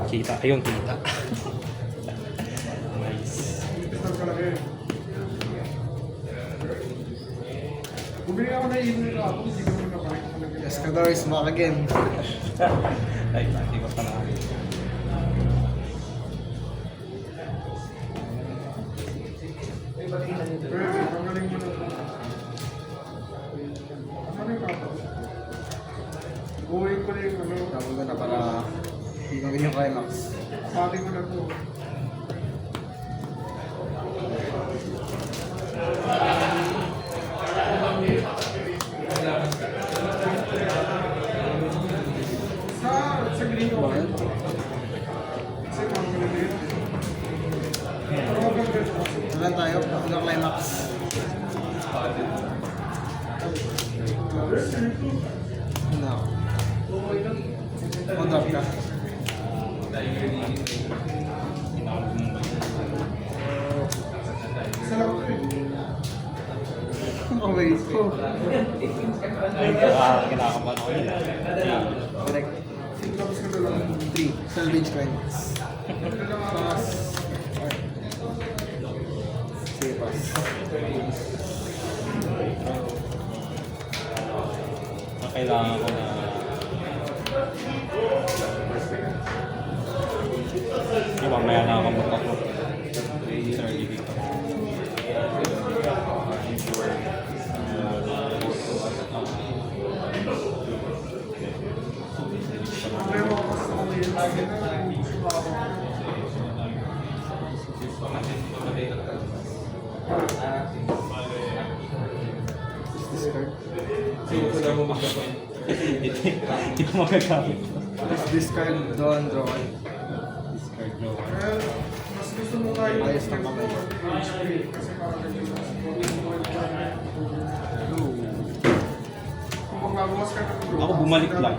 Kita. Ayun, kita. Nice. Bumili ako na email ko ako, hindi ko na napalit. Escador is back again. Ay, hindi ko pa na. Pero, pagaling mo na po. Ano yung kapag? Buhay ko na yung ano. Tapos ko na para hindi maging yung climax. Sabi ko na po. Sa green ko. Bakit? Kasi mga green. Ano ba ang green? Saan tayo? Ano climax? Ano? Mag-drop ka? Isa lang ko eh. Okay, so. Kinakabahan ako nila. Correct. Tapos ko na lang. 3. Salvage climax. Pass. Sige, pass. Kailangan ko na mamaya na ako mag-ako. Sir, ibig ko. Pero ako sa mga lagi na hindi ko ako. Discard. Hindi ko magagamit. Let's discard, draw and draw. Discard no. Well, mas gusto mo tayo Ayos na kamay. kasi parang kung magbabawas ka ng Ako bumalik lang.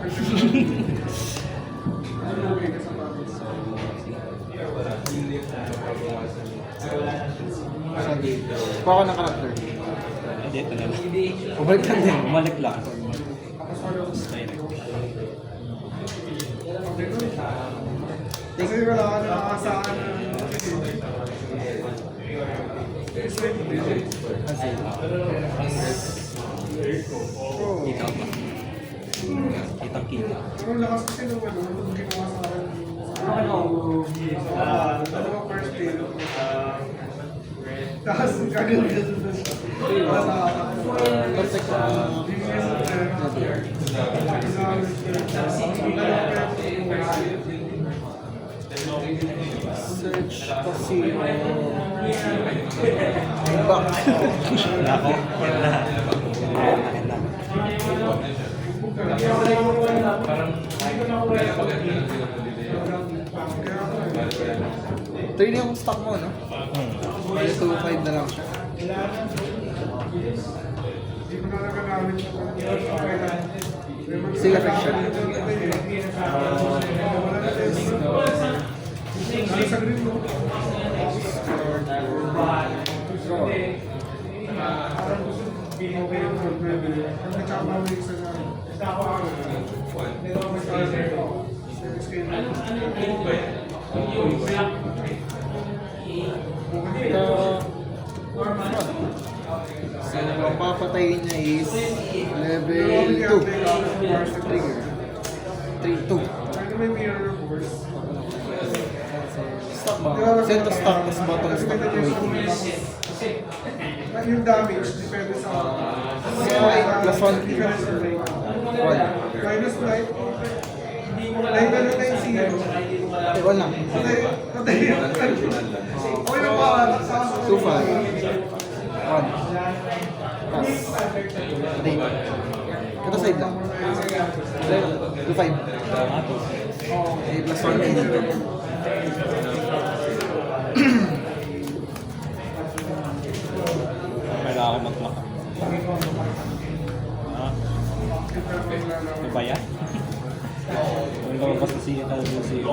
Ano okay ka sa province? Sige. Kuha ko ng character. Hindi, ito na lang. Bumalik lang din. Bumalik lang. Tapos wala ko. Direct. Kasi wala ka nakakasaan na Kita pa. Kitang-kita. Pero lakas kasi nung ano, nung ginawa sa akin. Dalawa first day. Tapos kagad ka doon siya. Perfect na. Search kasi back. Ako? Yan na. Yan na. Ito yun yung stock mo, no? Kaya 2.5 na lang siya. Hindi ko na nagagamit yung Seal affection. Ano sa green mo? Parang gusto okay yung problem. Ang nagkakabawi yung isa na So, ang papatayin niya is level 2. Trigger. 3-2. Pwede may mirror force. Stock ba? Send to stock, tapos bottom stock to waiting. Yung damage, depende sa... Plus 1. Difference sa rate. 1. Minus light. Light ano na yung zero. Eh, 1 lang. Patay yun. Okay lang ba? 2-5. 1. Pass. Patay. Ito side lang. 2-5. Eh, plus 1 din dito. Kailangan ko magmaka. Ano ba yan? Ang lumabas na siya tayo sa siya.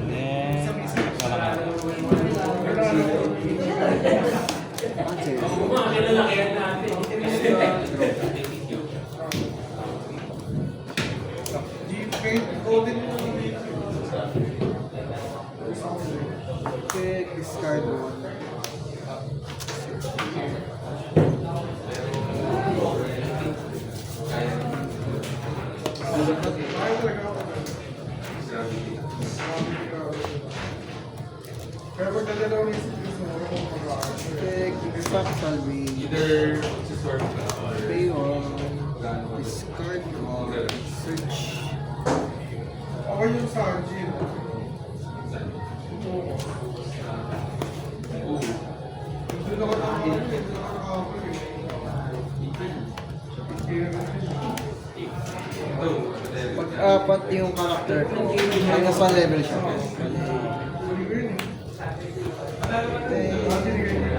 Then, wala ka. Check, discard 1. Ayaw talaga ako. Pero pag nagdalawang isip ko sa mga kung mag-aaral. Check, stock salvage. Either Pay on. Discard 1. Search. Okay yung sa gym. Doon ako nakakapag Pag-apat yung character ko, minus 1 level siya.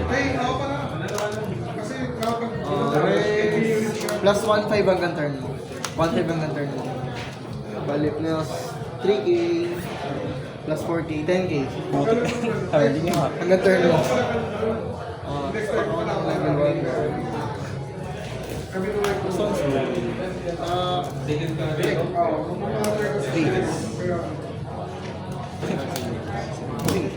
Ay, ako pala. Kasi kapag... Plus 1-5 hanggang turn mo. 1-5 hanggang turn mo. Bali plus 3k, plus 4k, 10k. Hindi niya. Hanggang turn mo. Stock ako ng level 1. Kami nung like... Songs mo. Kung mga-matter kasi... Kaya... Sige.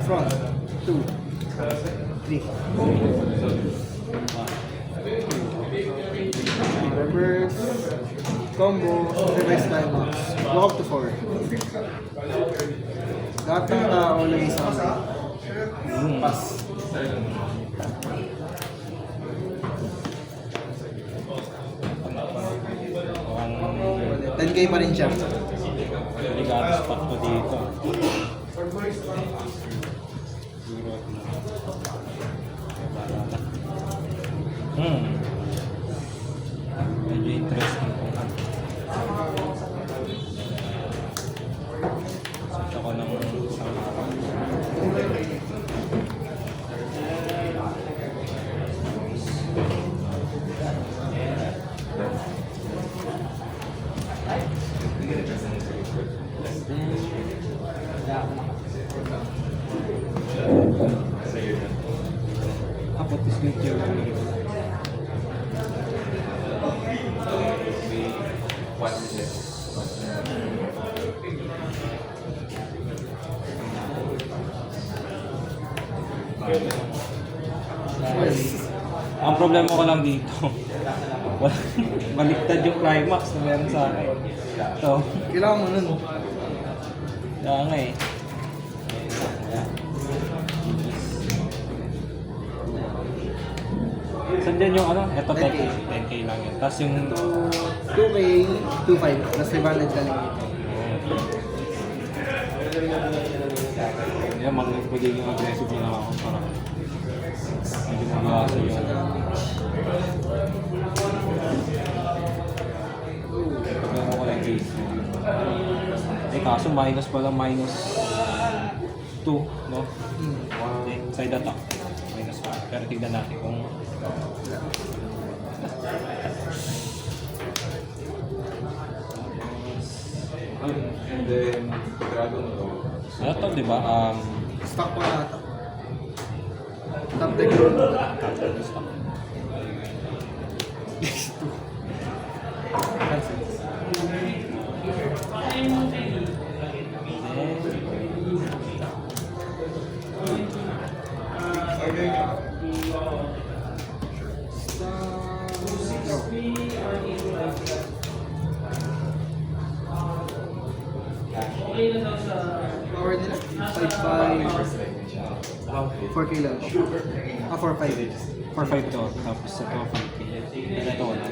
Front. 2. 3. Reverse. Combo. Reverse climax. Walk up to 4. Lahat ng tao lagi sa pass. Mukhang 10k pa rin siya. delikado spot ko dito. Pag boys pa... Siguro at wala na. Medyo interesting po. Search ako ng isang araw. Kapot is good yun. Ang problema ko lang dito, wala, baliktad yung climax na meron sa akin. So, Kailangan mo nun. kaya nga eh. Ayan. Saan dyan yung ano? Ito 10K. 10K lang yun. Tapos yung... 2k, 2.5. Plus 500 ka lang. Yan, magiging aggressive na lang ako para medyo mag-iwasan yung... Problema ko lang case. Eh kaso minus pala, minus 2, no? Okay, side attack. Minus 1. Pero tignan natin kung... and then Dragon Ball. Ano to, di ba? Stock pa ata. Top deck roll. Stock. Cancel. Power nila? 5.5. 4k lang. 4.5. 4-5 to. Tapos ito 5K. And ito wala.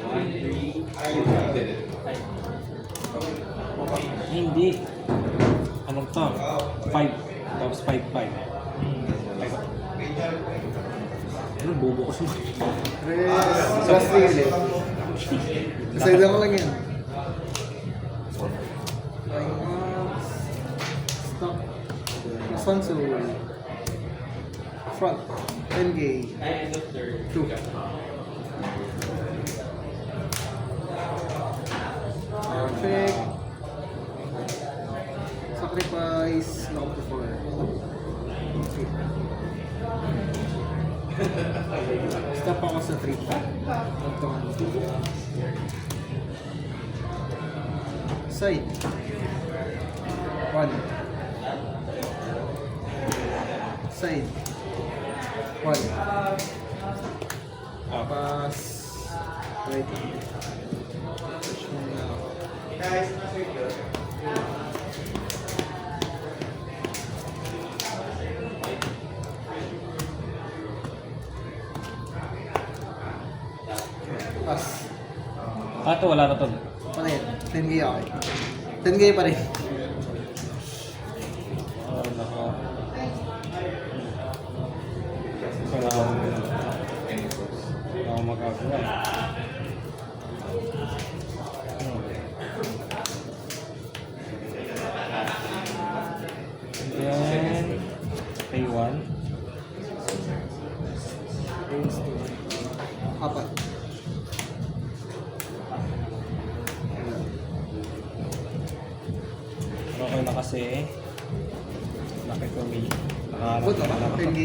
Hindi. Anong to? 5. Tapos 5-5. Ano, bobo ko sa Plus 3 ulit. Kasay lang ko lang yan. Stock. Console. Front. 10k. 2. Perfect. Sacrifice. Lock to 4. Okay. Stop ako sa 3. Magtukan. Side. 1. Side. 1. Pass. Right. Push muna ako. Pass. Ito, wala na to. Ano yun? 10k okay. 10k pa rin. Oh, nako. Wala akong magagawa. Then, pay 1. Raise 2. Apat. Okay na kasi. Laki ko may nakaharap Abot na ba? na ako. 10k?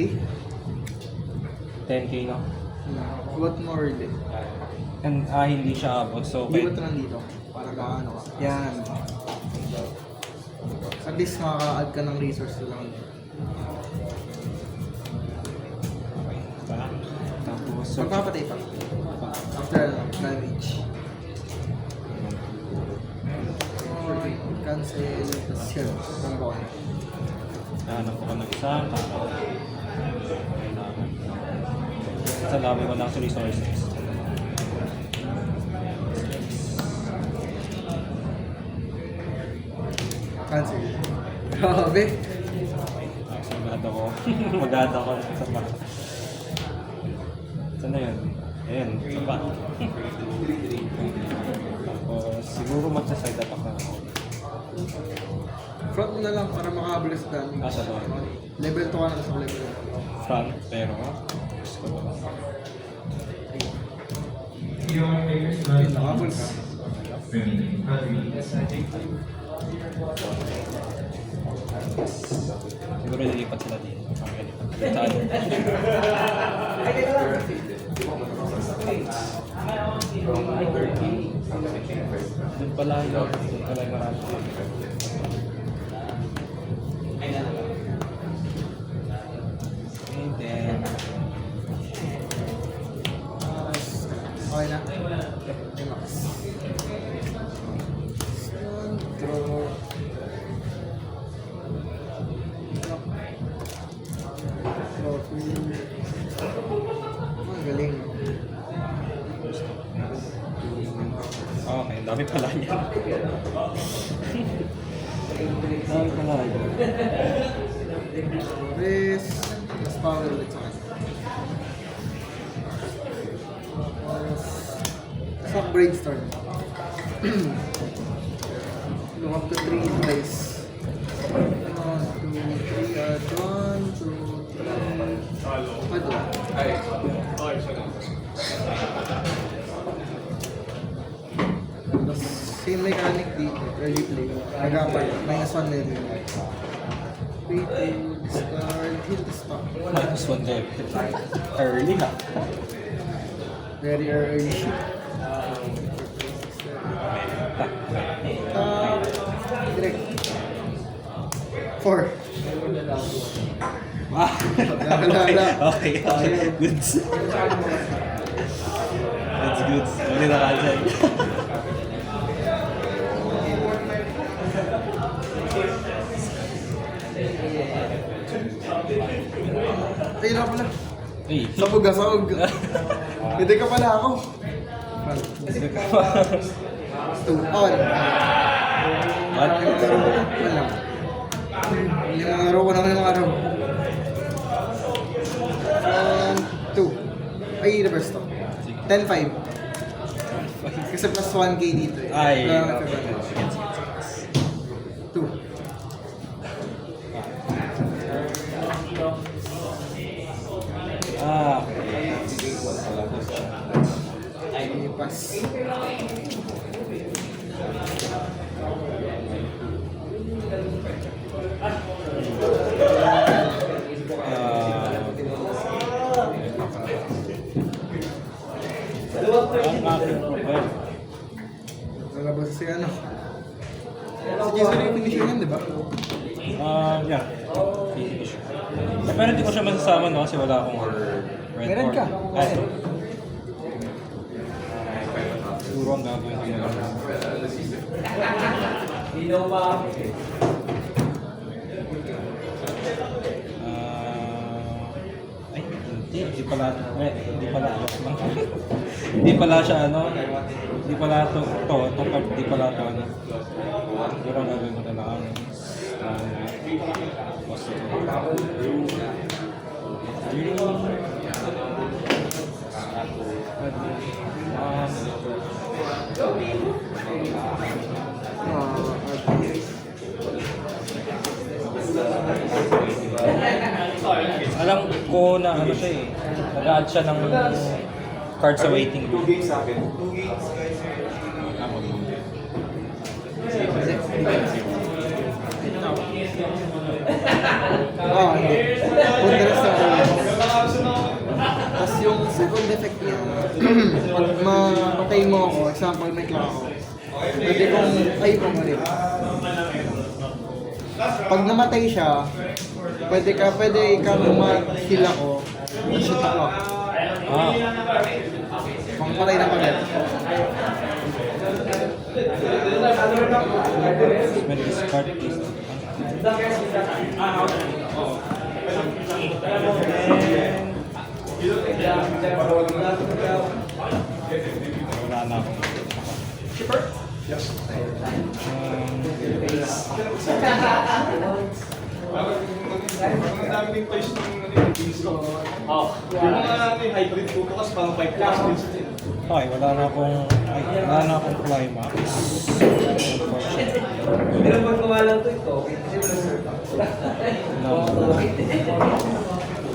10k no? Abot mo early. And hindi siya abot. So, Ibot na lang dito. Para gaano ka. Yan. At least makaka-add ka ng resource lang. Okay. Tapos, so, Magpapatay pa. After damage. Cancel. Tapos yun. Ang bawal. hanap ko ng isang tao. Sa dami ko ng resources. Cancel. Grabe. Magad ako. Magad ako sa pa. Saan na yun? Ayan, sa pa. Tapos siguro magsa-side attack na ako. Front mo na lang para makahabol sa damage. Ah, sa to. Level 2 ka na sa level 1. Front, pero gusto ko ba? Nakahabol ka. Siguro lilipat sila din. Saan? Doon pala yun. Doon pala yung marami. And then, Okay na? Relax. Draw. Ang galing. okay, dami pala niya. Dami pala niya. Rest. Mas power ulit sa kanya. Stop brainstorm. Look up to 3 dice. 1, 2, 3, add 1, 2, 3. Add 1. Tapos, same mechanic dito, early play. Nag-apart, -1 level. Wait to discard, heal the spot. -1 level. Early ha. Very early. Direct. 4. Ah, okay, okay. Goods. That's goods. Hindi na cancel. Ay, na pala. Hey. Sabog ka, sabog. Hindi ka pala ako. Sige ka pa. 2. On. What? Wala. Yung mga araw ko naman yung mga araw. 2. Ay, reverse to. 10-5. Kasi plus 1k dito eh. Ay, Wala okay. nang Sige, sige, sige. 2. Ah, okay. Ay, pass. Ang aking well, Lalabas si ano. Si Jason yung finisher yan, di ba? yeah. Finish. Pero hindi ko siya masasama no kasi wala akong red Meron ka. Ay. Siguro ang gagawin ko na lang. Ay, hindi pala, hindi pala, hindi pala siya ano, hindi pala to card, hindi pala to ano. Siguro ang gagawin ko na lang. Alam ko na ano siya eh. Nag-add siya ng card sa waiting room. 2 games sa akin. Hindi. Punta sa Tapos yung second effect niya, pag mapatay mo ako, example may clock ako, pwede kong ay ulit. Pag namatay siya, pwede ka mag-heal ako, na-shoot ako. Ah, Pang patay na pagkat. when this card is... Wala na ako. Yes. Ang dami yung place ng Beanstalk. Yung mga hybrid focus, parang 5 class din sila. Okay, wala na akong climax. Pero pag kumalang to ito, No.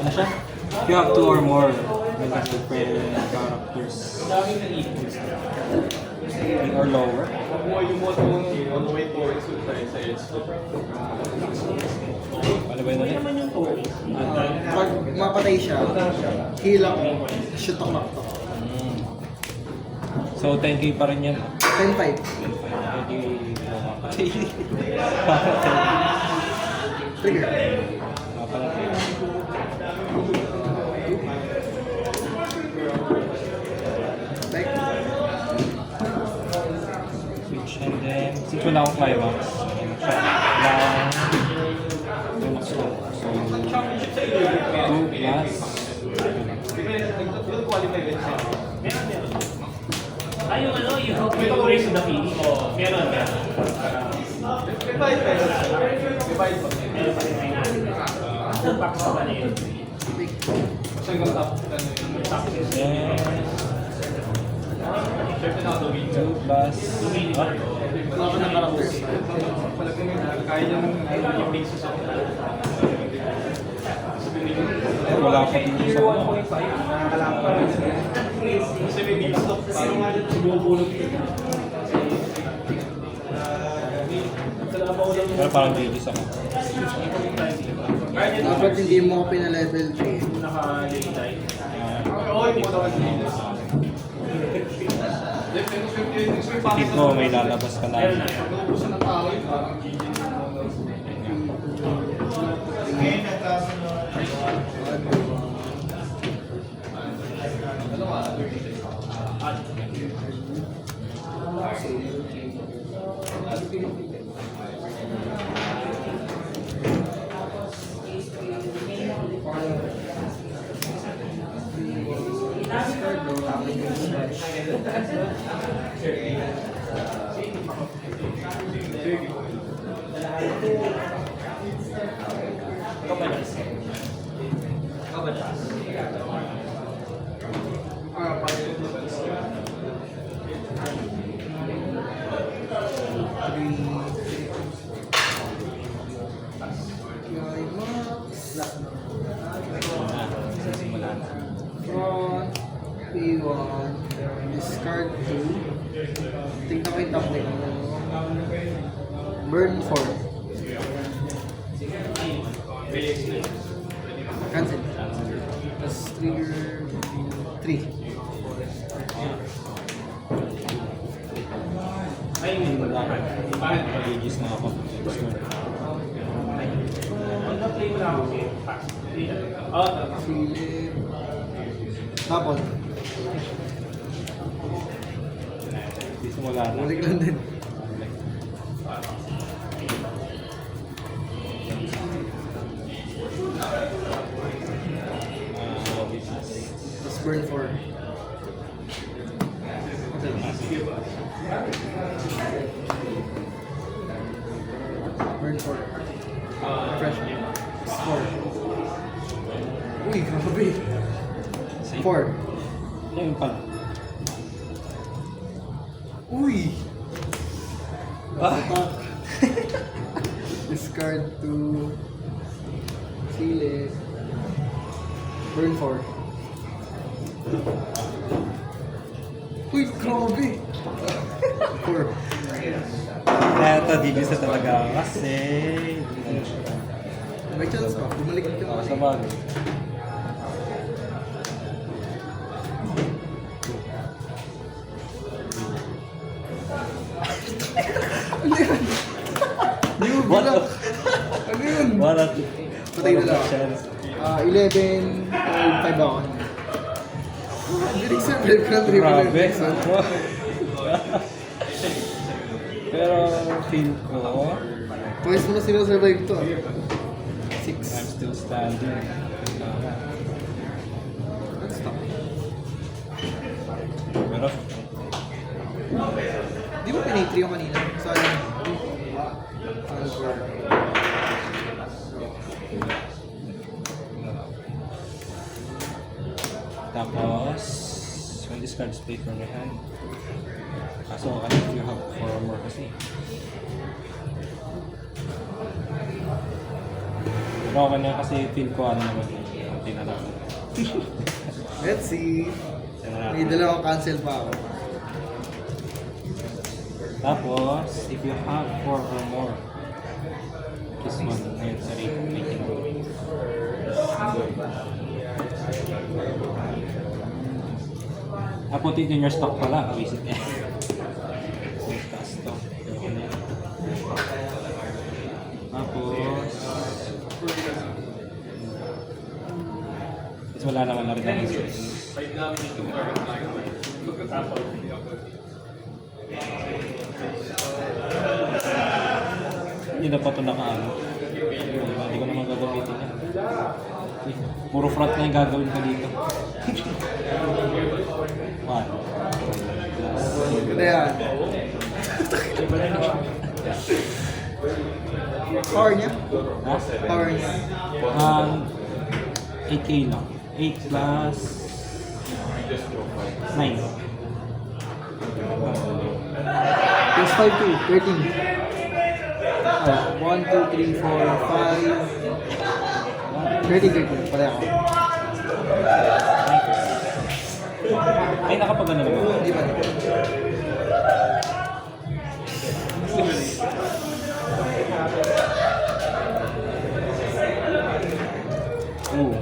Ano siya? You have 2 or more different characters. 3 or lower. Mabuhay yung mga on the way towards tayo sa edge. Ano ba yun ulit? Pag mapatay siya, heal ako, shoot ako. So 10k pa rin yan. 10-5. Hindi mapatay. Trigger. Mapatay. Back. Switch and then, since wala akong climax, wala akong climax ko. So, 2 plus. Ay, yung ano, yung raise the fee. O, meron ka. Meron pa rin kayo na. Ang box pa ba na yun? Then, 2 plus. Wala ka ng characters. Palagay mo yun, kaya niya yung basis ako. Wala pa dito sa ano. Kasi may Beanstalk, parang nga dito bubulog yun. Pero parang babies ako. Dapat hindi mo ko pina-level 3. Naka-late Oo, yung mga Tip mo, may lalabas ka na. Ubusan ng tao yun, parang GG Sisimula na. Front, P1, discard 2. Tingnan ko yung top deck mo. Burn 4. Cancel. Plus trigger 3. Ay, hindi ko lang. Pagigis na ako. Ano play mo lang ako eh? Pass. Oh, Philip. Tapon. Di simula na. Balik lang din. Tapos burn 4. Burn 4. Fresh. 4. Uy, grabe. 4. Ayun pala. Uy! Attack. Discard to Sile. Burn 4. Uy, grabe! 4. Kaya ito, di bisa talaga kasi... May chance pa. Bumalik ka Ako pa. sa bagay. New What block! Ano yun? Wala. Patay na lang. Chance. 11, 5 ako. Binig sa 5 ka ng triple Grabe. Nexon. Pero feel ko, Twice mo na sinasurvive to. 6. I'm still standing. Let's stop. Pero, Di ba pinay-3 yung kanina? Sayang. tapos, when this card is played from your hand, kaso I think you have 4 more kasi. Pero ako na kasi feel ko ano naman yung tinanong. Let's see. Tingnan May natin. dalawang cancel pa ako. Tapos, if you have 4 or more, this one, ayun, sorry, may tinanong. Put it in your stock pala, visit niya. Stock. Tapos, is wala naman na rin ang issues. Hindi na pa ito nakaano. Hindi ko naman gagamitin yan. Puro front na yung gagawin ko dito. 1. Ganda yan. Power niya? Ha? Power niya. 8K lang. 8 plus 9. Plus 5 to 13. 1, 2, 3, 4, 5. 13. Pala ako. Ay, nakapagano naman. Hindi ba? Oo.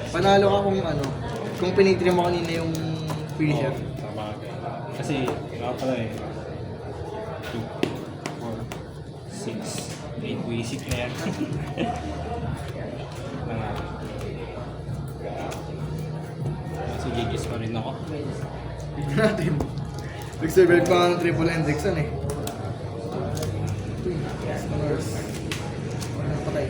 Panalo ka kung ano. Kung pinitry mo kanina yung finisher. Tama. Kasi, pala eh. 2, 4, 6, 8. Basic na yan. Mga. So, gigis pa rin ako. Tignan natin. Nag-survive pa nga ng triple Hendrickson eh. Uy, scholars. Walang patay.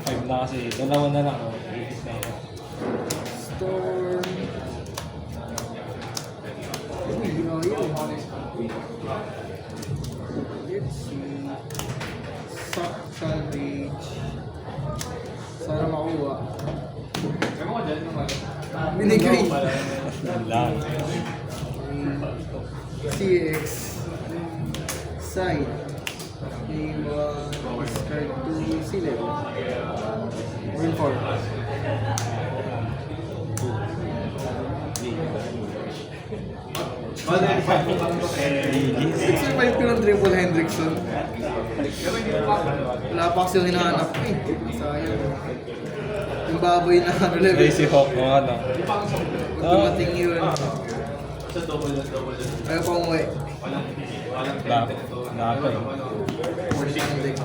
5 na kasi. Dalawa na lang. Oh. Gigis na ako. Storm. Uy, ayaw. Let's see. Suck, salvage. Sana makuha. Binigay. Lang. CX. Side. A1. Discard 2. Silip. Win 4. 2, 3, 65 ko ng triple Hendrickson. Wala pa kasi yung hinahanap ko eh. Sayang. Yung baboy na ano level. Crazy Hawk, mga ano. Pag dumating yun. Ayaw pa umuwi. Dapat eh. Force ending.